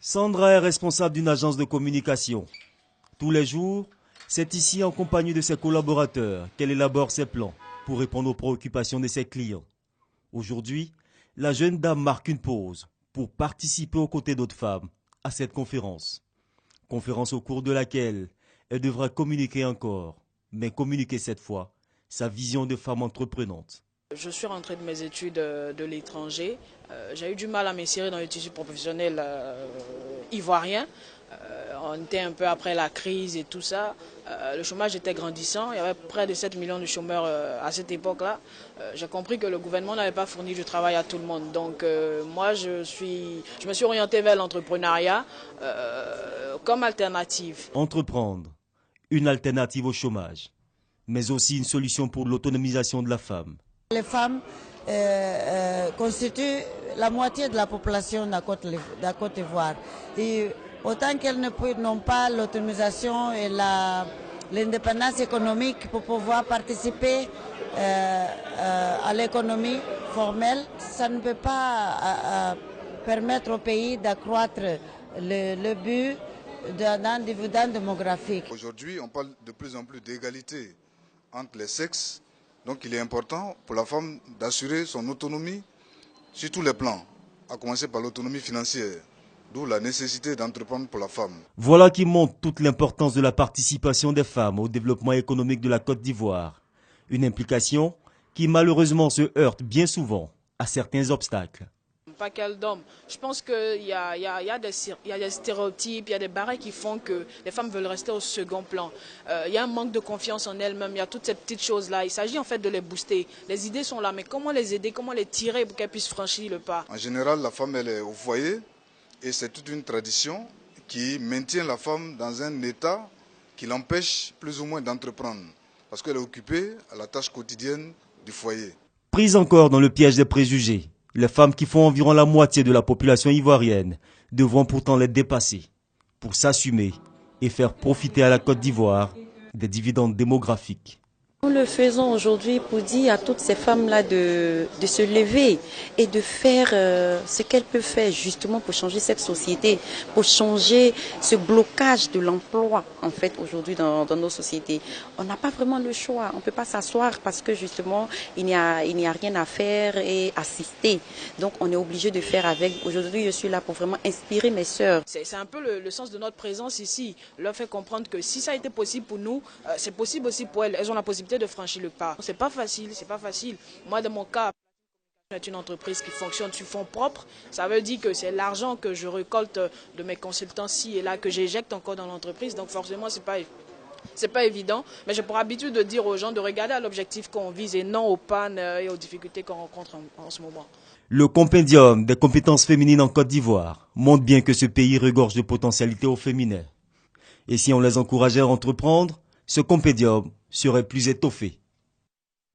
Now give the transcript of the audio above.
Sandra est responsable d'une agence de communication. Tous les jours, c'est ici en compagnie de ses collaborateurs qu'elle élabore ses plans pour répondre aux préoccupations de ses clients. Aujourd'hui, la jeune dame marque une pause pour participer aux côtés d'autres femmes à cette conférence. Conférence au cours de laquelle elle devra communiquer encore, mais communiquer cette fois sa vision de femme entreprenante. Je suis rentrée de mes études de l'étranger. J'ai eu du mal à m'insérer dans le tissu professionnel ivoirien. On était un peu après la crise et tout ça. Le chômage était grandissant. Il y avait près de 7 millions de chômeurs à cette époque-là. J'ai compris que le gouvernement n'avait pas fourni du travail à tout le monde. Donc moi, je me suis orientée vers l'entrepreneuriat comme alternative. Entreprendre, une alternative au chômage, mais aussi une solution pour l'autonomisation de la femme. Les femmes constituent la moitié de la population de la Côte d'Ivoire. Et autant qu'elles n'ont pas l'autonomisation et l'indépendance économique pour pouvoir participer à l'économie formelle, ça ne peut pas permettre au pays d'accroître le but d'un dividende démographique. Aujourd'hui, on parle de plus en plus d'égalité entre les sexes. Donc il est important pour la femme d'assurer son autonomie sur tous les plans, à commencer par l'autonomie financière, d'où la nécessité d'entreprendre pour la femme. Voilà qui montre toute l'importance de la participation des femmes au développement économique de la Côte d'Ivoire. Une implication qui malheureusement se heurte bien souvent à certains obstacles. Pas qu'elle d'hommes. Je pense qu'il y a des stéréotypes, il y a des barrières qui font que les femmes veulent rester au second plan. Il y a un manque de confiance en elles-mêmes, il y a toutes ces petites choses-là. Il s'agit en fait de les booster. Les idées sont là, mais comment les aider, comment les tirer pour qu'elles puissent franchir le pas? En général, la femme elle est au foyer et c'est toute une tradition qui maintient la femme dans un état qui l'empêche plus ou moins d'entreprendre parce qu'elle est occupée à la tâche quotidienne du foyer. Prise encore dans le piège des préjugés, les femmes qui font environ la moitié de la population ivoirienne devront pourtant les dépasser pour s'assumer et faire profiter à la Côte d'Ivoire des dividendes démographiques. Nous le faisons aujourd'hui pour dire à toutes ces femmes-là de se lever et de faire ce qu'elles peuvent faire justement pour changer cette société, pour changer ce blocage de l'emploi en fait aujourd'hui dans nos sociétés. On n'a pas vraiment le choix, on ne peut pas s'asseoir parce que justement il n'y a rien à faire et assister. Donc on est obligé de faire avec. Aujourd'hui je suis là pour vraiment inspirer mes sœurs. C'est un peu le sens de notre présence ici, leur faire comprendre que si ça a été possible pour nous, c'est possible aussi pour elles. Elles ont la possibilité de franchir le pas. C'est pas facile, c'est pas facile. Moi, dans mon cas, c'est une entreprise qui fonctionne sur fonds propres. Ça veut dire que c'est l'argent que je récolte de mes consultants ci et là que j'éjecte encore dans l'entreprise. Donc forcément, c'est pas évident. Mais j'ai pour habitude de dire aux gens de regarder à l'objectif qu'on vise et non aux pannes et aux difficultés qu'on rencontre en ce moment. Le compendium des compétences féminines en Côte d'Ivoire montre bien que ce pays regorge de potentialités au féminin. Et si on les encourageait à entreprendre, ce compendium serait plus étoffé.